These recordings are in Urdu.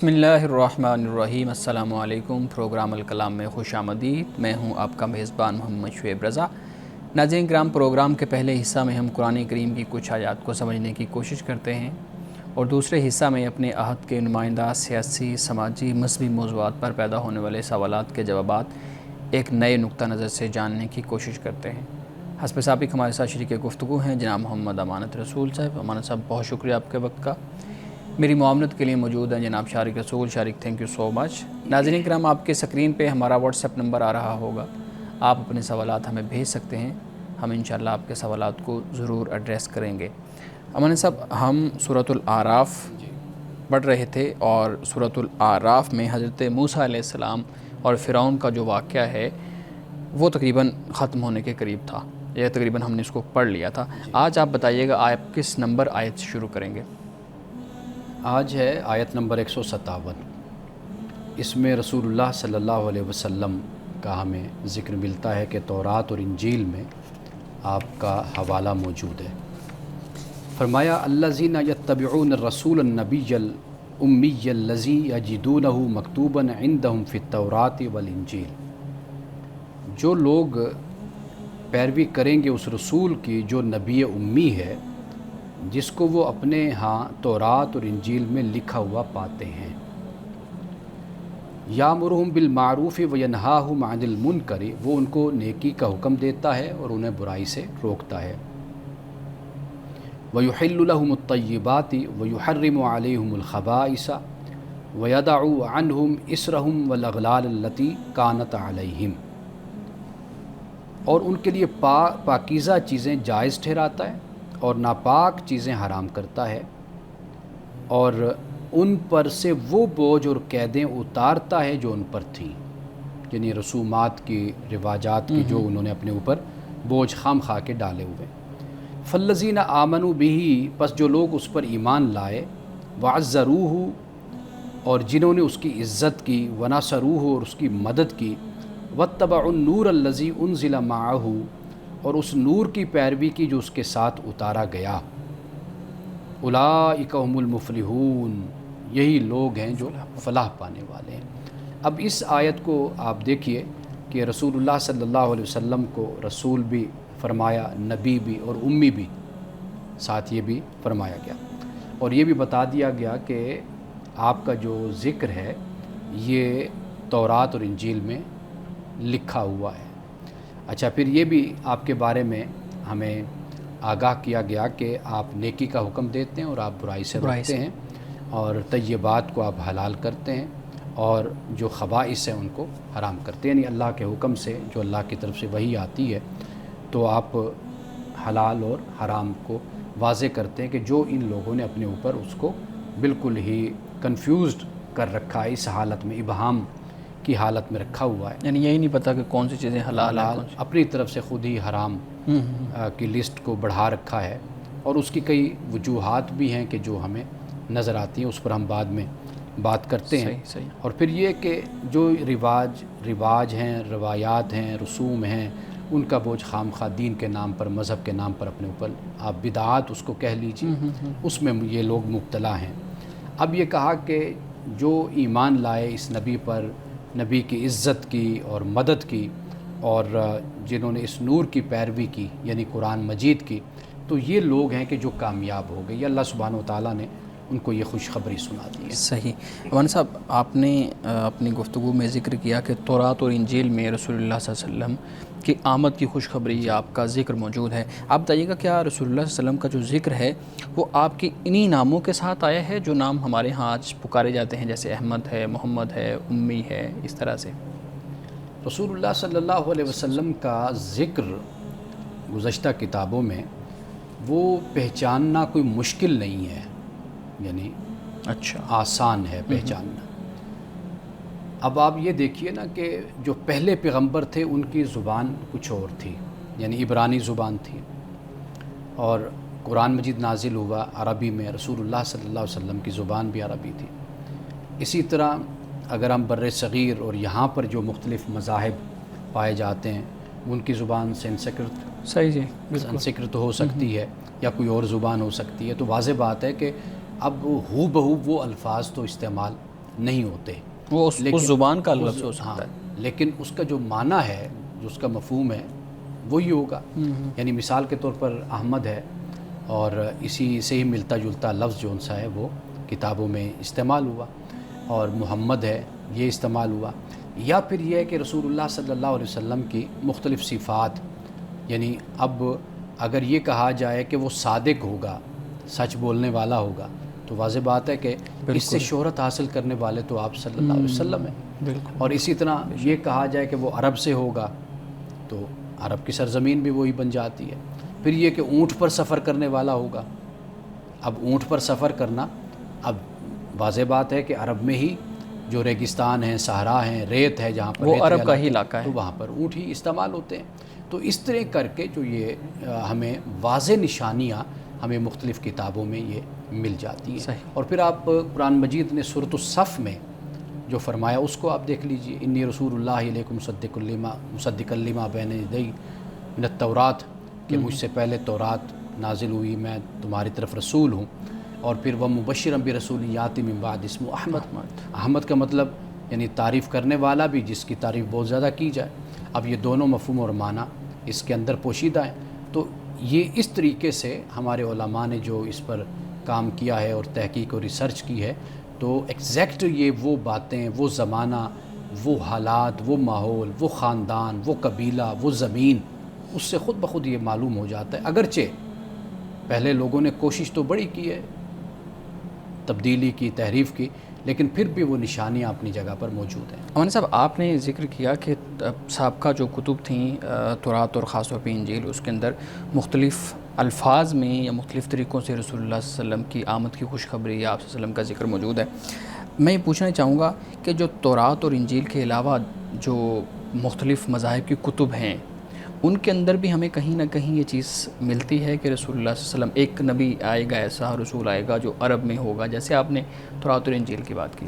بسم اللہ الرحمن الرحیم۔ السلام علیکم۔ پروگرام الکلام میں خوش آمدید۔ میں ہوں آپ کا میزبان محمد شعیب رضا۔ ناظرین کرام، پروگرام کے پہلے حصہ میں ہم قرآن کریم کی کچھ آیات کو سمجھنے کی کوشش کرتے ہیں اور دوسرے حصہ میں اپنے عہد کے نمائندہ سیاسی، سماجی، مذہبی موضوعات پر پیدا ہونے والے سوالات کے جوابات ایک نئے نقطہ نظر سے جاننے کی کوشش کرتے ہیں۔ حسب سابق ہمارے ساتھ شریک گفتگو ہیں جناب محمد امانت رسول صاحب۔ امانت صاحب، بہت شکریہ آپ کے وقت کا۔ میری معاونت کے لیے موجود ہیں جناب شارق رسول۔ شارق، تھینک یو سو مچ۔ ناظرین کرام، آپ کے سکرین پہ ہمارا واٹس ایپ نمبر آ رہا ہوگا، آپ اپنے سوالات ہمیں بھیج سکتے ہیں، ہم انشاءاللہ آپ کے سوالات کو ضرور ایڈریس کریں گے۔ امانت صاحب، ہم سورۃ الاعراف پڑھ رہے تھے اور سورۃ الاعراف میں حضرت موسیٰ علیہ السلام اور فرعون کا جو واقعہ ہے وہ تقریباً ختم ہونے کے قریب تھا، یا تقریباً ہم نے اس کو پڑھ لیا تھا۔ آج آپ بتائیے گا آپ کس نمبر آیت سے شروع کریں گے؟ آج ہے آیت نمبر 157۔ اس میں رسول اللہ صلی اللہ علیہ وسلم کا ہمیں ذکر ملتا ہے کہ تورات اور انجیل میں آپ کا حوالہ موجود ہے۔ فرمایا الذین یتبعون الرسول النبی الامی الذی یجدونہ مکتوبا عندہم فی التوراۃ والانجیل، جو لوگ پیروی کریں گے اس رسول کی جو نبی امی ہے، جس کو وہ اپنے ہاں تورات اور انجیل میں لکھا ہوا پاتے ہیں۔ یامرہم بالمعروف وینہاہم عن المنکر، وہ ان کو نیکی کا حکم دیتا ہے اور انہیں برائی سے روکتا ہے۔ ویحل لہم الطیبات ویحرم علیہم الخبائث ویدع عنہم اسرہم والاغلال التی کانت علیہم، اور ان کے لیے پاکیزہ چیزیں جائز ٹھہراتا ہے اور ناپاک چیزیں حرام کرتا ہے، اور ان پر سے وہ بوجھ اور قیدیں اتارتا ہے جو ان پر تھیں، یعنی رسومات کی، رواجات کی جو انہوں نے اپنے اوپر بوجھ خام خواہ کے ڈالے ہوئے۔ فالذین آمنوا بہ، پس جو لوگ اس پر ایمان لائے، وعزروہ، اور جنہوں نے اس کی عزت کی، ونصروہ، اور اس کی مدد کی، واتبعوا النور الذی انزل معہ، اور اس نور کی پیروی کی جو اس کے ساتھ اتارا گیا، اولئک هم المفلحون، یہی لوگ ہیں جو فلاح پانے والے ہیں۔ اب اس آیت کو آپ دیکھیے کہ رسول اللہ صلی اللہ علیہ وسلم کو رسول بھی فرمایا، نبی بھی، اور امی بھی ساتھ یہ بھی فرمایا گیا، اور یہ بھی بتا دیا گیا کہ آپ کا جو ذکر ہے یہ تورات اور انجیل میں لکھا ہوا ہے۔ اچھا، پھر یہ بھی آپ کے بارے میں ہمیں آگاہ کیا گیا کہ آپ نیکی کا حکم دیتے ہیں اور آپ برائی سے روکتے ہیں، اور طیبات کو آپ حلال کرتے ہیں اور جو خبائث ہیں ان کو حرام کرتے ہیں، یعنی اللہ کے حکم سے جو اللہ کی طرف سے وحی آتی ہے تو آپ حلال اور حرام کو واضح کرتے ہیں کہ جو ان لوگوں نے اپنے اوپر اس کو بالکل ہی کنفیوزڈ کر رکھا ہے، اس حالت میں ابہام کی حالت میں رکھا ہوا ہے، یعنی یہی نہیں پتہ کہ کون سی چیزیں حلال ہیں، اپنی طرف سے خود ہی حرام کی لسٹ کو بڑھا رکھا ہے، اور اس کی کئی وجوہات بھی ہیں کہ جو ہمیں نظر آتی ہیں، اس پر ہم بعد میں بات کرتے ہیں۔ صحیح۔ اور پھر یہ کہ جو رواج ہیں، روایات ہیں، رسوم ہیں، ان کا بوجھ خام خواہ دین کے نام پر، مذہب کے نام پر اپنے اوپر، آپ بدعات اس کو کہہ لیجیے، اس میں یہ لوگ مبتلا ہیں۔ اب یہ کہا کہ جو ایمان لائے اس نبی پر، نبی کی عزت کی اور مدد کی، اور جنہوں نے اس نور کی پیروی کی یعنی قرآن مجید کی، تو یہ لوگ ہیں کہ جو کامیاب ہو گئے، یہ اللہ سبحانہ و تعالیٰ نے ان کو یہ خوشخبری سنا دی ہے۔ صحیح۔ مولانا صاحب، آپ نے اپنی گفتگو میں ذکر کیا کہ تورات اور انجیل میں رسول اللہ صلی اللہ علیہ وسلم کی آمد کی خوشخبری آپ کا ذکر موجود ہے۔ آپ بتائیے گا کیا رسول اللہ صلی اللہ علیہ وسلم کا جو ذکر ہے وہ آپ کی انہی ناموں کے ساتھ آیا ہے جو نام ہمارے ہاں آج پکارے جاتے ہیں، جیسے احمد ہے، محمد ہے، امی ہے، اس طرح سے؟ رسول اللہ صلی اللہ علیہ وسلم کا ذکر گزشتہ کتابوں میں وہ پہچاننا کوئی مشکل نہیں ہے، یعنی اچھا، آسان ہے پہچاننا۔ اب آپ یہ دیکھیے نا کہ جو پہلے پیغمبر تھے ان کی زبان کچھ اور تھی، یعنی عبرانی زبان تھی، اور قرآن مجید نازل ہوا عربی میں، رسول اللہ صلی اللہ علیہ وسلم کی زبان بھی عربی تھی۔ اسی طرح اگر ہم بر صغیر اور یہاں پر جو مختلف مذاہب پائے جاتے ہیں ان کی زبان سنسکرت، سنسکرت ہو سکتی ہے یا کوئی اور زبان ہو سکتی ہے، تو واضح بات ہے کہ اب ہو بہو وہ الفاظ تو استعمال نہیں ہوتے، وہ اس زبان کا لفظ ہو سکتا ہے، لیکن اس کا جو معنی ہے، جو اس کا مفہوم ہے وہی ہوگا۔ یعنی مثال کے طور پر احمد ہے اور اسی سے ہی ملتا جلتا لفظ جو ان سا ہے وہ کتابوں میں استعمال ہوا، اور محمد ہے یہ استعمال ہوا، یا پھر یہ ہے کہ رسول اللہ صلی اللہ علیہ وسلم کی مختلف صفات، یعنی اب اگر یہ کہا جائے کہ وہ صادق ہوگا، سچ بولنے والا ہوگا، تو واضح بات ہے کہ اس سے شہرت حاصل کرنے والے تو آپ صلی اللہ علیہ وسلم ہیں۔ اور اسی طرح یہ کہا جائے کہ وہ عرب سے ہوگا تو عرب کی سرزمین بھی وہی بن جاتی ہے۔ پھر یہ کہ اونٹ پر سفر کرنے والا ہوگا، اب اونٹ پر سفر کرنا، اب واضح بات ہے کہ عرب میں ہی جو ریگستان ہیں، صحرا ہیں، ریت ہے، جہاں پر وہ ریت عرب کا ہی علاقہ ہے، تو وہاں پر اونٹ ہی استعمال ہوتے ہیں۔ تو اس طرح کر کے جو یہ ہمیں واضح نشانیاں ہمیں مختلف کتابوں میں یہ مل جاتی ہیں۔ اور پھر آپ قرآن مجید نے سورۃ الصف میں جو فرمایا اس کو آپ دیکھ لیجئے، انی رسول اللہ علیکم مصدقا لما بین یدی من التورات، کہ مجھ سے پہلے تورات نازل ہوئی، میں تمہاری طرف رسول ہوں، اور پھر وہ مبشرا برسول یاتی من بعد اسمہ احمد، احمد کا مطلب یعنی تعریف کرنے والا بھی، جس کی تعریف بہت زیادہ کی جائے۔ اب یہ دونوں مفہوم اور معنی اس کے اندر پوشیدہ ہیں۔ تو یہ اس طریقے سے ہمارے علماء نے جو اس پر کام کیا ہے اور تحقیق اور ریسرچ کی ہے، تو ایگزیکٹ یہ وہ باتیں، وہ زمانہ، وہ حالات، وہ ماحول، وہ خاندان، وہ قبیلہ، وہ زمین، اس سے خود بخود یہ معلوم ہو جاتا ہے۔ اگرچہ پہلے لوگوں نے کوشش تو بڑی کی ہے، تبدیلی کی، تحریف کی، لیکن پھر بھی وہ نشانیاں اپنی جگہ پر موجود ہیں۔ امانی صاحب، آپ نے ذکر کیا کہ سابقہ جو کتب تھیں تورات اور خاص طور پہ انجیل، اس کے اندر مختلف الفاظ میں یا مختلف طریقوں سے رسول اللہ صلی اللہ علیہ وسلم کی آمد کی خوشخبری یا آپ صلی اللہ علیہ وسلم کا ذکر موجود ہے۔ میں یہ پوچھنا چاہوں گا کہ جو تورات اور انجیل کے علاوہ جو مختلف مذاہب کی کتب ہیں، ان کے اندر بھی ہمیں کہیں نہ کہیں یہ چیز ملتی ہے کہ رسول اللہ صلی اللہ علیہ وسلم ایک نبی آئے گا، ایسا رسول آئے گا جو عرب میں ہوگا، جیسے آپ نے تورات اور انجیل کی بات کی۔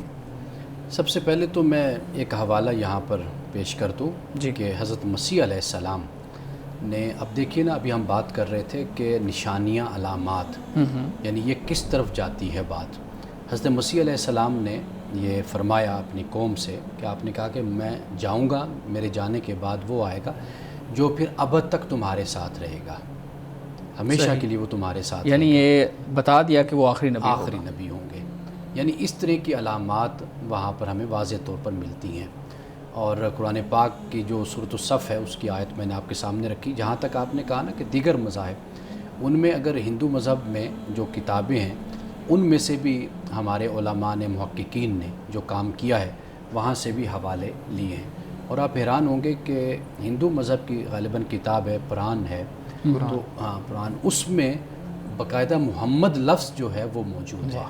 سب سے پہلے تو میں ایک حوالہ یہاں پر پیش کر دوں کہ حضرت مسیح علیہ السلام نے، اب دیکھیے نا، ابھی ہم بات کر رہے تھے کہ نشانیاں، علامات، یعنی یہ کس طرف جاتی ہے بات۔ حضرت مسیح علیہ السلام نے یہ فرمایا اپنی قوم سے کہ آپ نے کہا کہ میں جاؤں گا، میرے جانے کے بعد وہ آئے گا جو پھر ابد تک تمہارے ساتھ رہے گا، ہمیشہ کے لیے وہ تمہارے ساتھ، یعنی یہ بتا دیا کہ وہ آخری نبی ہوں گے۔ یعنی اس طرح کی علامات وہاں پر ہمیں واضح طور پر ملتی ہیں۔ اور قرآن پاک کی جو سورۃ الصف ہے، اس کی آیت میں نے آپ کے سامنے رکھی۔ جہاں تک آپ نے کہا نا کہ دیگر مذاہب، ان میں اگر ہندو مذہب میں جو کتابیں ہیں، ان میں سے بھی ہمارے علماء نے، محققین نے جو کام کیا ہے، وہاں سے بھی حوالے لیے ہیں۔ اور آپ حیران ہوں گے کہ ہندو مذہب کی غالباً کتاب ہے، قرآن ہے، تو قرآن، اس میں باقاعدہ محمد لفظ جو ہے وہ موجود ہے،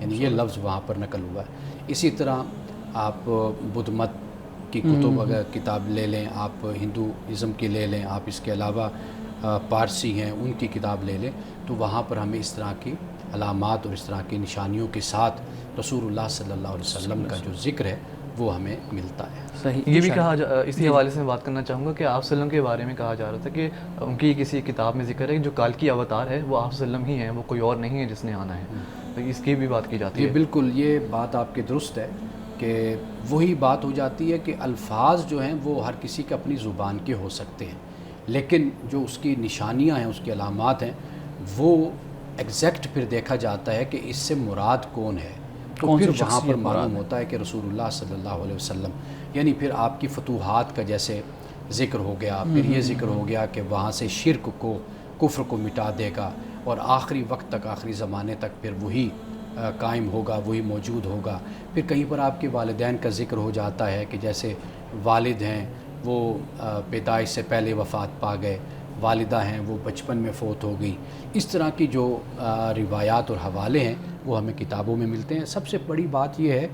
یعنی یہ لفظ وہاں پر نقل ہوا ہے۔ اسی طرح آپ بدھ مت کی کتب اگر کتاب لے لیں، آپ ہندوازم کی لے لیں، آپ اس کے علاوہ پارسی ہیں ان کی کتاب لے لیں، تو وہاں پر ہمیں اس طرح کی علامات اور اس طرح کی نشانیوں کے ساتھ رسول اللہ صلی اللہ علیہ وسلم کا جو ذکر ہے وہ ہمیں ملتا ہے۔ صحیح، یہ بھی کہا اسی حوالے سے میں بات کرنا چاہوں گا کہ آپ صلی اللہ علیہ وسلم کے بارے میں کہا جا رہا تھا کہ ان کی کسی کتاب میں ذکر ہے کہ جو کال کی اوتار ہے وہ آپ صلی اللہ علیہ وسلم ہی ہیں، وہ کوئی اور نہیں ہے جس نے آنا ہے، تو اس کی بھی بات کی جاتی ہے۔ بالکل، یہ بات آپ کی درست ہے کہ وہی بات ہو جاتی ہے کہ الفاظ جو ہیں وہ ہر کسی کے اپنی زبان کے ہو سکتے ہیں، لیکن جو اس کی نشانیاں ہیں، اس کی علامات ہیں، وہ ایگزیکٹ پھر دیکھا جاتا ہے کہ اس سے مراد کون ہے، تو پھر وہاں پر معلوم ہوتا ہے کہ رسول اللہ صلی اللہ علیہ وسلم، یعنی پھر آپ کی فتوحات کا جیسے ذکر ہو گیا، پھر یہ ذکر ہو گیا کہ وہاں سے شرک کو، کفر کو مٹا دے گا، اور آخری وقت تک، آخری زمانے تک پھر وہی قائم ہوگا، وہی موجود ہوگا۔ پھر کہیں پر آپ کے والدین کا ذکر ہو جاتا ہے کہ جیسے والد ہیں وہ پیدائش سے پہلے وفات پا گئے، والدہ ہیں وہ بچپن میں فوت ہو گئی۔ اس طرح کی جو روایات اور حوالے ہیں وہ ہمیں کتابوں میں ملتے ہیں۔ سب سے بڑی بات یہ ہے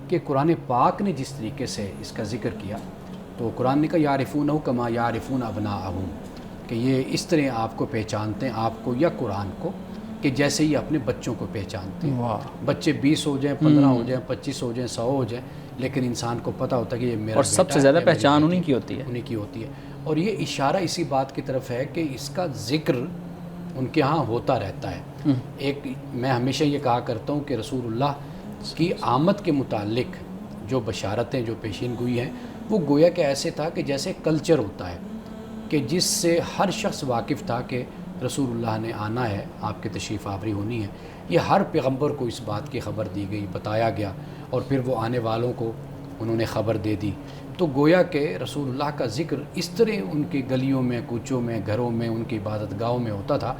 کہ قرآن پاک نے جس طریقے سے اس کا ذکر کیا، تو قرآن نے کہا یعرفونہ کما یعرفون ابناءہم، کہ یہ اس طرح آپ کو پہچانتے ہیں، آپ کو یا قرآن کو، کہ جیسے ہی اپنے بچوں کو پہچانتے ہیں۔ بچے 20 ہو جائیں، 15 ہو جائیں، 25 ہو جائیں، 100 ہو جائیں، لیکن انسان کو پتہ ہوتا ہے کہ یہ میرا، اور سب سے زیادہ پہچان انہی کی ہوتی ہے، انہی کی ہوتی ہے۔ اور یہ اشارہ اسی بات کی طرف ہے کہ اس کا ذکر ان کے ہاں ہوتا رہتا ہے۔ ایک میں ہمیشہ یہ کہا کرتا ہوں کہ رسول اللہ کی آمد کے متعلق جو بشارتیں جو پیشین گوئی ہیں وہ گویا کہ ایسے تھا کہ جیسے کلچر ہوتا ہے کہ جس سے ہر شخص واقف تھا کہ رسول اللہ نے آنا ہے، آپ کی تشریف آوری ہونی ہے. یہ ہر پیغمبر کو اس بات کی خبر دی گئی، بتایا گیا، اور پھر وہ آنے والوں کو انہوں نے خبر دے دی. تو گویا کہ رسول اللہ کا ذکر اس طرح ان کی گلیوں میں، کوچوں میں، گھروں میں، ان کی عبادت گاہوں میں ہوتا تھا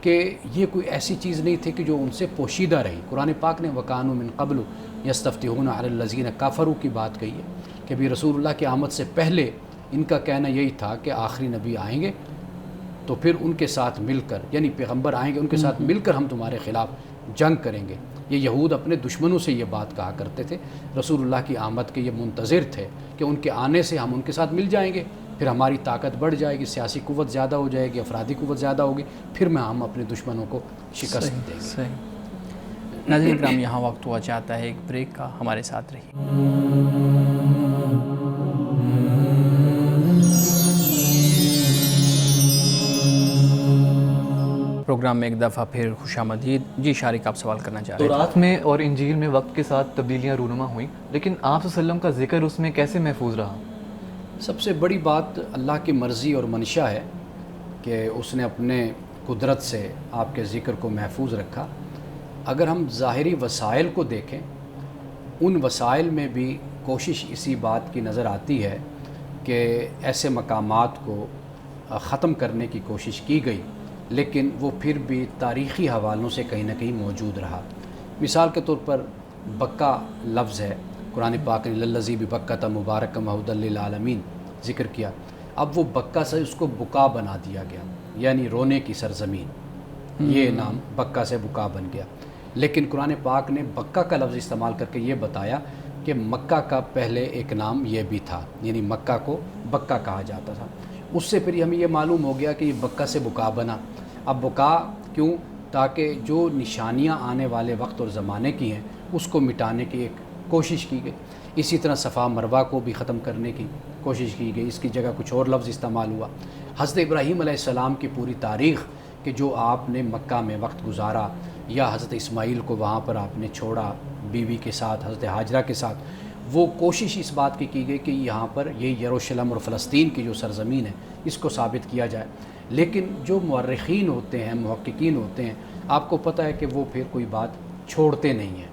کہ یہ کوئی ایسی چیز نہیں تھی کہ جو ان سے پوشیدہ رہی. قرآن پاک نے وَكَانُوا مِن قَبْلُ يَسْتَفْتِحُونَ عَلَى الَّذِينَ كَفَرُوا کی بات کہی ہے کہ بھی رسول اللہ کی آمد سے پہلے ان کا کہنا یہی تھا کہ آخری نبی آئیں گے تو پھر ان کے ساتھ مل کر، یعنی پیغمبر آئیں گے ان کے ساتھ مل کر ہم تمہارے خلاف جنگ کریں گے. یہ یہود اپنے دشمنوں سے یہ بات کہا کرتے تھے. رسول اللہ کی آمد کے یہ منتظر تھے کہ ان کے آنے سے ہم ان کے ساتھ مل جائیں گے، پھر ہماری طاقت بڑھ جائے گی، سیاسی قوت زیادہ ہو جائے گی، افرادی قوت زیادہ ہوگی، پھر ہم اپنے دشمنوں کو شکست دیں گے. صحیح. ناظرین کرام، یہاں وقت ہوا چاہتا ہے ایک بریک کا، ہمارے ساتھ رہیے. پروگرام میں ایک دفعہ پھر خوش آمدید. جی شارق، آپ سوال کرنا چاہ رہے ہیں. تورات میں اور انجیل میں وقت کے ساتھ تبدیلیاں رونما ہوئیں، لیکن آپ صلی اللہ علیہ وسلم کا ذکر اس میں کیسے محفوظ رہا؟ سب سے بڑی بات اللہ کی مرضی اور منشا ہے کہ اس نے اپنے قدرت سے آپ کے ذکر کو محفوظ رکھا. اگر ہم ظاہری وسائل کو دیکھیں، ان وسائل میں بھی کوشش اسی بات کی نظر آتی ہے کہ ایسے مقامات کو ختم کرنے کی کوشش کی گئی، لیکن وہ پھر بھی تاریخی حوالوں سے کہیں نہ کہیں موجود رہا. مثال کے طور پر بکہ لفظ ہے، قرآن پاک نے للذی ببکۃ مبارکم وہدی للعالمین ذکر کیا. اب وہ بکہ سے اس کو بکا بنا دیا گیا، یعنی رونے کی سرزمین. یہ نام بکہ سے بکا بن گیا. لیکن قرآن پاک نے بکہ کا لفظ استعمال کر کے یہ بتایا کہ مکہ کا پہلے ایک نام یہ بھی تھا، یعنی مکہ کو بکہ کہا جاتا تھا. اس سے پھر ہمیں یہ معلوم ہو گیا کہ یہ بکہ سے بکا بنا. اب بکا کیوں؟ تاکہ جو نشانیاں آنے والے وقت اور زمانے کی ہیں اس کو مٹانے کی ایک کوشش کی گئی. اسی طرح صفا مروہ کو بھی ختم کرنے کی کوشش کی گئی، اس کی جگہ کچھ اور لفظ استعمال ہوا. حضرت ابراہیم علیہ السلام کی پوری تاریخ کہ جو آپ نے مکہ میں وقت گزارا، یا حضرت اسماعیل کو وہاں پر آپ نے چھوڑا بیوی کے ساتھ، حضرت ہاجرہ کے ساتھ، وہ کوشش اس بات کی گئی کہ یہاں پر یہ یروشلم اور فلسطین کی جو سرزمین ہے اس کو ثابت کیا جائے. لیکن جو مورخین ہوتے ہیں، محققین ہوتے ہیں، آپ کو پتہ ہے کہ وہ پھر کوئی بات چھوڑتے نہیں ہیں،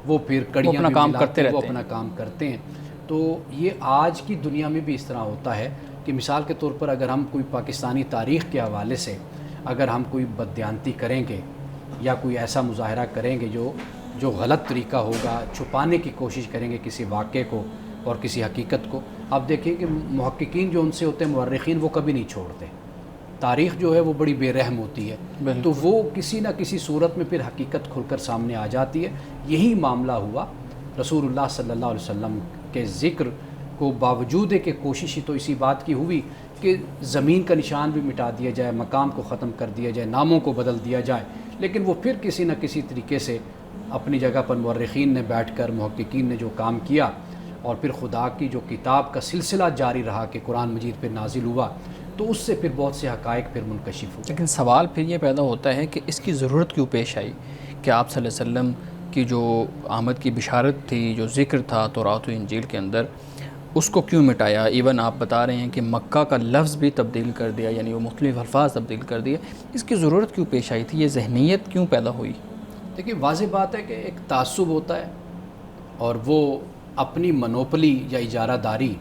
وہ پھر کڑیاں اپنا کام کرتے رہتے ہیں، وہ اپنا کام کرتے ہیں. تو یہ آج کی دنیا میں بھی اس طرح ہوتا ہے کہ مثال کے طور پر اگر ہم کوئی پاکستانی تاریخ کے حوالے سے اگر ہم کوئی بددیانتی کریں گے یا کوئی ایسا مظاہرہ کریں گے جو غلط طریقہ ہوگا، چھپانے کی کوشش کریں گے کسی واقعے کو اور کسی حقیقت کو، آپ دیکھیں کہ محققین جو ان سے ہوتے ہیں، مورخین، وہ کبھی نہیں چھوڑتے. تاریخ جو ہے وہ بڑی بے رحم ہوتی ہے، تو وہ کسی نہ کسی صورت میں پھر حقیقت کھل کر سامنے آ جاتی ہے. یہی معاملہ ہوا رسول اللہ صلی اللہ علیہ وسلم کے ذکر کو باوجود ہے کہ کوشش ہی تو اسی بات کی ہوئی کہ زمین کا نشان بھی مٹا دیا جائے، مقام کو ختم کر دیا جائے، ناموں کو بدل دیا جائے، لیکن وہ پھر کسی نہ کسی طریقے سے اپنی جگہ پر مورخین نے بیٹھ کر، محققین نے جو کام کیا، اور پھر خدا کی جو کتاب کا سلسلہ جاری رہا کہ قرآن مجید پھر نازل ہوا، تو اس سے پھر بہت سے حقائق پھر منکشف ہوئے. لیکن سوال پھر یہ پیدا ہوتا ہے کہ اس کی ضرورت کیوں پیش آئی کہ آپ صلی اللہ علیہ وسلم کی جو آمد کی بشارت تھی، جو ذکر تھا تورات و انجیل کے اندر، اس کو کیوں مٹایا؟ ایون آپ بتا رہے ہیں کہ مکہ کا لفظ بھی تبدیل کر دیا، یعنی وہ مختلف الفاظ تبدیل کر دیے. اس کی ضرورت کیوں پیش آئی تھی؟ یہ ذہنیت کیوں پیدا ہوئی؟ دیکھیے، واضح بات ہے کہ ایک تعصب ہوتا ہے، اور وہ اپنی منوپلی یا اجارہ داری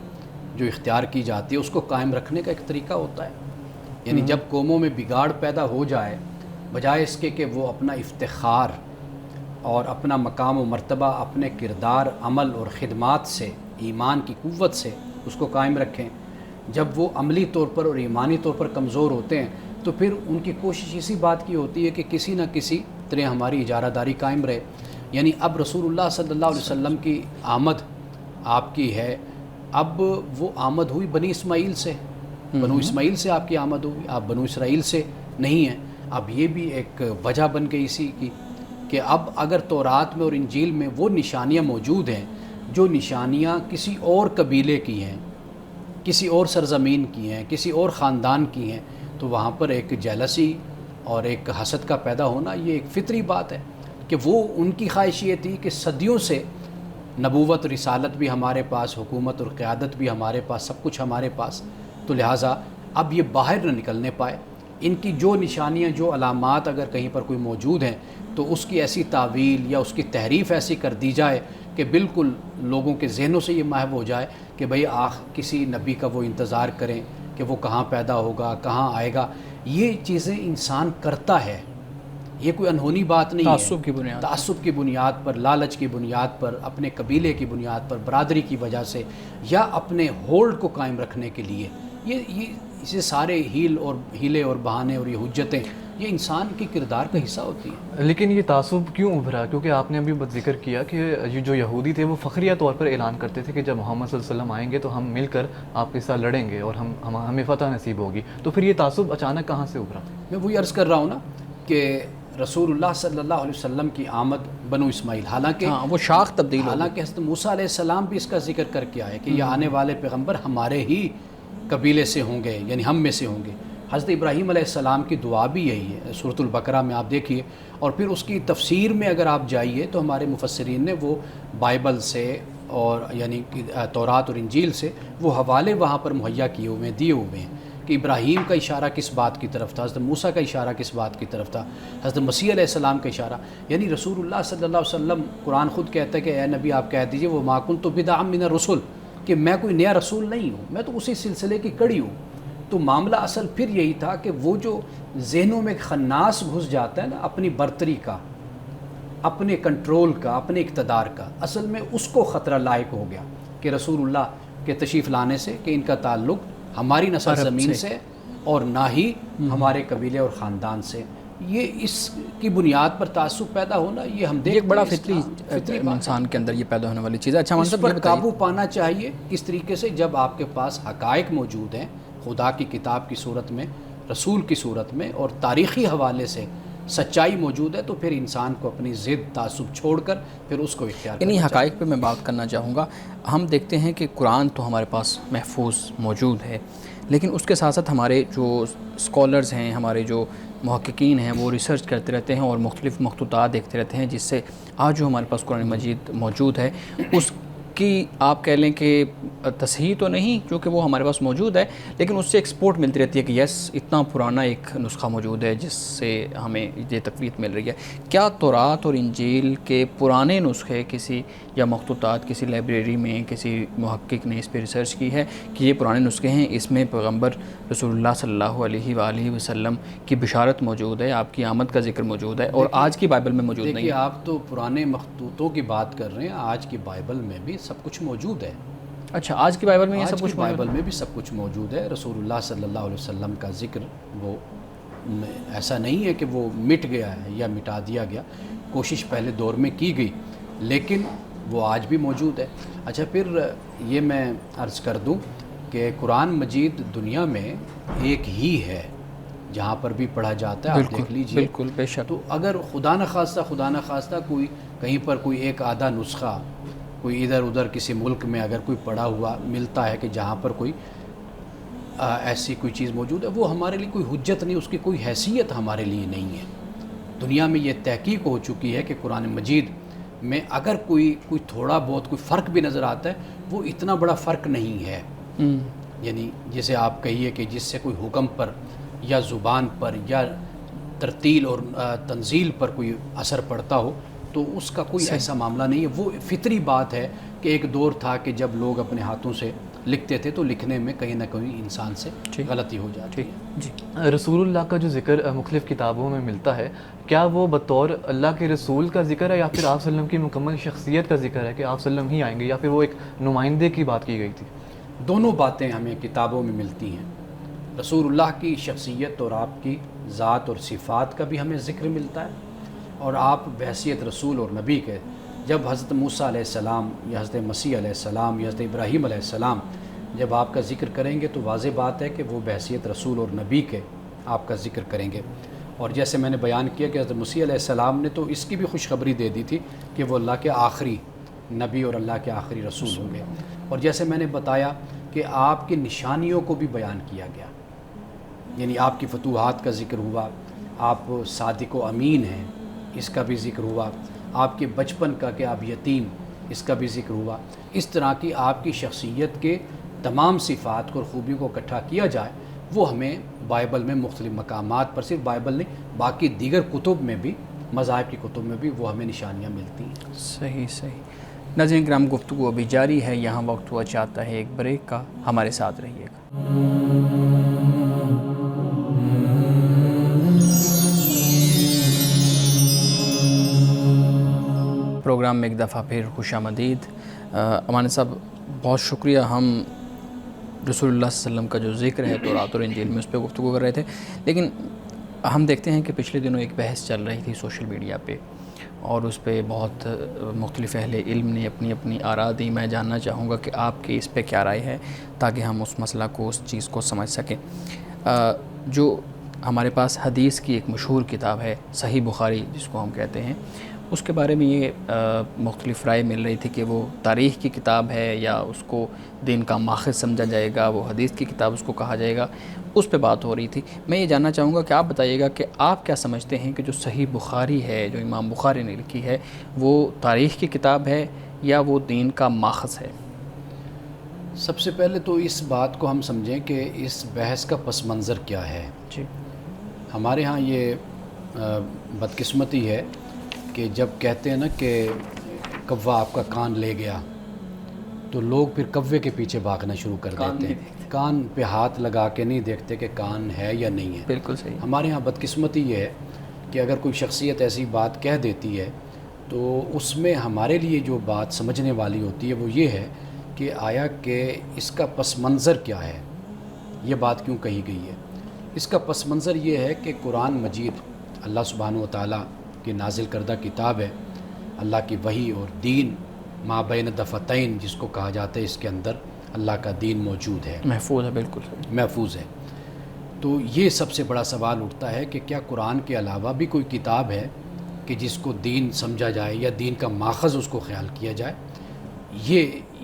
جو اختیار کی جاتی ہے اس کو قائم رکھنے کا ایک طریقہ ہوتا ہے. یعنی جب قوموں میں بگاڑ پیدا ہو جائے، بجائے اس کے کہ وہ اپنا افتخار اور اپنا مقام و مرتبہ اپنے کردار، عمل اور خدمات سے، ایمان کی قوت سے اس کو قائم رکھیں، جب وہ عملی طور پر اور ایمانی طور پر کمزور ہوتے ہیں تو پھر ان کی کوشش اسی بات کی ہوتی ہے کہ کسی نہ کسی طرح ہماری اجارہ داری قائم رہے. یعنی اب رسول اللہ صلی اللہ علیہ وسلم کی آمد آپ کی ہے، اب وہ آمد ہوئی بنی اسماعیل سے، بنو اسماعیل سے آپ کی آمد ہوئی، آپ بنو اسرائیل سے نہیں ہیں. اب یہ بھی ایک وجہ بن گئی اسی کی کہ اب اگر تورات میں اور انجیل میں وہ نشانیاں موجود ہیں جو نشانیاں کسی اور قبیلے کی ہیں، کسی اور سرزمین کی ہیں، کسی اور خاندان کی ہیں، تو وہاں پر ایک جیلسی اور ایک حسد کا پیدا ہونا یہ ایک فطری بات ہے. کہ وہ ان کی خواہش یہ تھی کہ صدیوں سے نبوت رسالت بھی ہمارے پاس، حکومت اور قیادت بھی ہمارے پاس، سب کچھ ہمارے پاس، تو لہٰذا اب یہ باہر نہ نکلنے پائے. ان کی جو نشانیاں، جو علامات اگر کہیں پر کوئی موجود ہیں تو اس کی ایسی تعویل یا اس کی تحریف ایسی کر دی جائے کہ بالکل لوگوں کے ذہنوں سے یہ محو ہو جائے کہ بھئی کسی نبی کا وہ انتظار کریں کہ وہ کہاں پیدا ہوگا، کہاں آئے گا. یہ چیزیں انسان کرتا ہے، یہ کوئی انہونی بات نہیں ہے. تعصب کی بنیاد پر، لالچ کی بنیاد پر، اپنے قبیلے کی بنیاد پر، برادری کی وجہ سے، یا اپنے ہولڈ کو قائم رکھنے کے لیے، یہ سارے ہیلے اور بہانے اور یہ حجتیں یہ انسان کی کردار کا حصہ ہوتی ہیں. لیکن یہ تعصب کیوں ابھرا؟ کیونکہ آپ نے ابھی ذکر کیا کہ یہ جو یہودی تھے وہ فخریہ طور پر اعلان کرتے تھے کہ جب محمد صلی اللہ علیہ وسلم آئیں گے تو ہم مل کر آپ کے ساتھ لڑیں گے اور ہمیں فتح نصیب ہوگی. تو پھر یہ تعصب اچانک کہاں سے ابھرا؟ میں وہی عرض کر رہا ہوں نا کہ رسول اللہ صلی اللہ علیہ وسلم کی آمد بنو اسماعیل، حالانکہ وہ شاخ تبدیل، حالانکہ حضرت موسیٰ علیہ السلام بھی اس کا ذکر کر کے آئے کہ یہ آنے والے پیغمبر ہمارے ہی قبیلے سے ہوں گے، یعنی ہم میں سے ہوں گے. حضرت ابراہیم علیہ السلام کی دعا بھی یہی ہے سورۃ البقرہ میں آپ دیکھیے. اور پھر اس کی تفسیر میں اگر آپ جائیے تو ہمارے مفسرین نے وہ بائبل سے اور یعنی تورات اور انجیل سے وہ حوالے وہاں پر مہیا کیے ہوئے ہیں، دیے ہوئے ہیں کہ ابراہیم کا اشارہ کس بات کی طرف تھا، حضرت موسیٰ کا اشارہ کس بات کی طرف تھا، حضرت مسیح علیہ السلام کا اشارہ. یعنی رسول اللہ صلی اللہ علیہ وسلم، قرآن خود کہتا ہے کہ اے نبی آپ کہہ دیجئے وہ ما کنت بدعا من الرسل، کہ میں کوئی نیا رسول نہیں ہوں، میں تو اسی سلسلے کی کڑی ہوں. تو معاملہ اصل پھر یہی تھا کہ وہ جو ذہنوں میں خناس گھس جاتا ہے نا اپنی برتری کا، اپنے کنٹرول کا، اپنے اقتدار کا، اصل میں اس کو خطرہ لاحق ہو گیا کہ رسول اللہ کے تشریف لانے سے کہ ان کا تعلق ہماری نسل زمین سے اور نہ ہی ہمارے قبیلے اور خاندان سے. یہ اس کی بنیاد پر تعصب پیدا ہونا یہ ہم دیکھ ایک بڑا فطری انسان کے اندر یہ پیدا ہونے والی چیز ہے. اچھا اس پر قابو پانا چاہیے اس طریقے سے جب آپ کے پاس حقائق موجود ہیں خدا کی کتاب کی صورت میں، رسول کی صورت میں، اور تاریخی حوالے سے سچائی موجود ہے، تو پھر انسان کو اپنی ضد تعصب چھوڑ کر پھر اس کو اختیار کرنا انہی حقائق پہ میں بات کرنا چاہوں گا. ہم دیکھتے ہیں کہ قرآن تو ہمارے پاس محفوظ موجود ہے، لیکن اس کے ساتھ ساتھ ہمارے جو اسکالرز ہیں، ہمارے جو محققین ہیں، وہ ریسرچ کرتے رہتے ہیں اور مختلف مخطوطات دیکھتے رہتے ہیں، جس سے آج جو ہمارے پاس قرآن مجید موجود ہے اس کی آپ کہہ لیں کہ تصحیح تو نہیں کیونکہ وہ ہمارے پاس موجود ہے، لیکن اس سے ایکسپورٹ ملتی رہتی ہے کہ یس اتنا پرانا ایک نسخہ موجود ہے جس سے ہمیں یہ تقویت مل رہی ہے. کیا تورات اور انجیل کے پرانے نسخے کسی یا مخطوطات کسی لائبریری میں کسی محقق نے اس پہ ریسرچ کی ہے کہ یہ پرانے نسخے ہیں، اس میں پیغمبر رسول اللہ صلی اللہ علیہ وآلہ وسلم کی بشارت موجود ہے، آپ کی آمد کا ذکر موجود ہے اور آج کی بائبل میں موجود نہیں ہے؟ دیکھیے آپ تو پرانے مخطوطوں کی بات کر رہے ہیں، آج کی بائبل میں بھی سب کچھ موجود ہے. اچھا آج کی بائبل میں یہ سب کچھ بائبل میں بھی سب کچھ موجود ہے. رسول اللہ صلی اللہ علیہ وسلم کا ذکر وہ ایسا نہیں ہے کہ وہ مٹ گیا ہے یا مٹا دیا گیا، کوشش پہلے دور میں کی گئی لیکن وہ آج بھی موجود ہے. اچھا پھر یہ میں عرض کر دوں کہ قرآن مجید دنیا میں ایک ہی ہے جہاں پر بھی پڑھا جاتا ہے، آپ دیکھ لیجئے. بالکل بے شک. تو اگر خدا نخواستہ کوئی کہیں پر کوئی ایک آدھا نسخہ کوئی ادھر ادھر کسی ملک میں اگر کوئی پڑا ہوا ملتا ہے کہ جہاں پر کوئی ایسی کوئی چیز موجود ہے، وہ ہمارے لیے کوئی حجت نہیں، اس کی کوئی حیثیت ہمارے لیے نہیں ہے. دنیا میں یہ تحقیق ہو چکی ہے کہ قرآن مجید میں اگر کوئی تھوڑا بہت کوئی فرق بھی نظر آتا ہے وہ اتنا بڑا فرق نہیں ہے. یعنی جیسے آپ کہیے کہ جس سے کوئی حکم پر یا زبان پر یا ترتیل اور تنزیل پر کوئی اثر پڑتا ہو تو اس کا کوئی ایسا معاملہ نہیں ہے. وہ فطری بات ہے کہ ایک دور تھا کہ جب لوگ اپنے ہاتھوں سے لکھتے تھے تو لکھنے میں کہیں نہ کہیں انسان سے غلطی ہو جاتی ہے. جی رسول اللہ کا جو ذکر مختلف کتابوں میں ملتا ہے، کیا وہ بطور اللہ کے رسول کا ذکر ہے یا پھر آپ صلی اللہ علیہ وسلم کی مکمل شخصیت کا ذکر ہے کہ آپ صلی اللہ علیہ وسلم ہی آئیں گے، یا پھر وہ ایک نمائندے کی بات کی گئی تھی؟ دونوں باتیں ہمیں کتابوں میں ملتی ہیں. رسول اللہ کی شخصیت اور آپ کی ذات اور صفات کا بھی ہمیں ذکر ملتا ہے، اور آپ بحیثیت رسول اور نبی کے جب حضرت موسیٰ علیہ السلام یا حضرت مسیح علیہ السلام یا حضرت ابراہیم علیہ السلام جب آپ کا ذکر کریں گے تو واضح بات ہے کہ وہ بحیثیت رسول اور نبی کے آپ کا ذکر کریں گے. اور جیسے میں نے بیان کیا کہ حضرت مسیح علیہ السلام نے تو اس کی بھی خوشخبری دے دی تھی کہ وہ اللہ کے آخری نبی اور اللہ کے آخری رسول ہوں گے. اور جیسے میں نے بتایا کہ آپ کی نشانیوں کو بھی بیان کیا گیا، یعنی آپ کی فتوحات کا ذکر ہوا، آپ صادق و امین ہیں، اس کا بھی ذکر ہوا، آپ کے بچپن کا کہ آپ یتیم، اس کا بھی ذکر ہوا. اس طرح کی آپ کی شخصیت کے تمام صفات کو اور خوبیوں کو اکٹھا کیا جائے، وہ ہمیں بائبل میں مختلف مقامات پر، صرف بائبل نہیں باقی دیگر کتب میں بھی، مذاہب کی کتب میں بھی وہ ہمیں نشانیاں ملتی ہیں. صحیح صحیح. ناظرین کرام، گفتگو ابھی جاری ہے، یہاں وقت ہوا چاہتا ہے ایک بریک کا، ہمارے ساتھ رہیے گا. پروگرام میں ایک دفعہ پھر خوش آمدید. امان صاحب، بہت شکریہ. ہم رسول اللہ صلی اللہ علیہ وسلم کا جو ذکر ہے تورات اور انجیل میں، اس پہ گفتگو کر رہے تھے، لیکن ہم دیکھتے ہیں کہ پچھلے دنوں ایک بحث چل رہی تھی سوشل میڈیا پہ، اور اس پہ بہت مختلف اہل علم نے اپنی اپنی آراء دی. میں جاننا چاہوں گا کہ آپ کی اس پہ کیا رائے ہے، تاکہ ہم اس مسئلہ کو، اس چیز کو سمجھ سکیں. جو ہمارے پاس حدیث کی ایک مشہور کتاب ہے صحیح بخاری جس کو ہم کہتے ہیں، اس کے بارے میں یہ مختلف رائے مل رہی تھی کہ وہ تاریخ کی کتاب ہے یا اس کو دین کا ماخذ سمجھا جائے گا، وہ حدیث کی کتاب اس کو کہا جائے گا. اس پہ بات ہو رہی تھی. میں یہ جاننا چاہوں گا کہ آپ بتائیے گا کہ آپ کیا سمجھتے ہیں کہ جو صحیح بخاری ہے، جو امام بخاری نے لکھی ہے، وہ تاریخ کی کتاب ہے یا وہ دین کا ماخذ ہے؟ سب سے پہلے تو اس بات کو ہم سمجھیں کہ اس بحث کا پس منظر کیا ہے. جی. ہمارے ہاں یہ بدقسمتی ہے کہ جب کہتے ہیں نا کہ کوا آپ کا کان لے گیا، تو لوگ پھر کوے کے پیچھے بھاگنا شروع کر دیتے ہیں. کان پہ ہاتھ لگا کے نہیں دیکھتے کہ کان ہے یا نہیں ہے. بالکل صحیح. ہمارے ہاں بدقسمتی یہ ہے کہ اگر کوئی شخصیت ایسی بات کہہ دیتی ہے تو اس میں ہمارے لیے جو بات سمجھنے والی ہوتی ہے وہ یہ ہے کہ آیا کہ اس کا پس منظر کیا ہے، یہ بات کیوں کہی گئی ہے. اس کا پس منظر یہ ہے کہ قرآن مجید اللہ سبحانہ و تعالیٰ کی نازل کردہ کتاب ہے. اللہ کی وحی اور دین ما بین دفتین جس کو کہا جاتا ہے، اس کے اندر اللہ کا دین موجود ہے، محفوظ ہے. بالکل محفوظ ہے. تو یہ سب سے بڑا سوال اٹھتا ہے کہ کیا قرآن کے علاوہ بھی کوئی کتاب ہے کہ جس کو دین سمجھا جائے یا دین کا ماخذ اس کو خیال کیا جائے.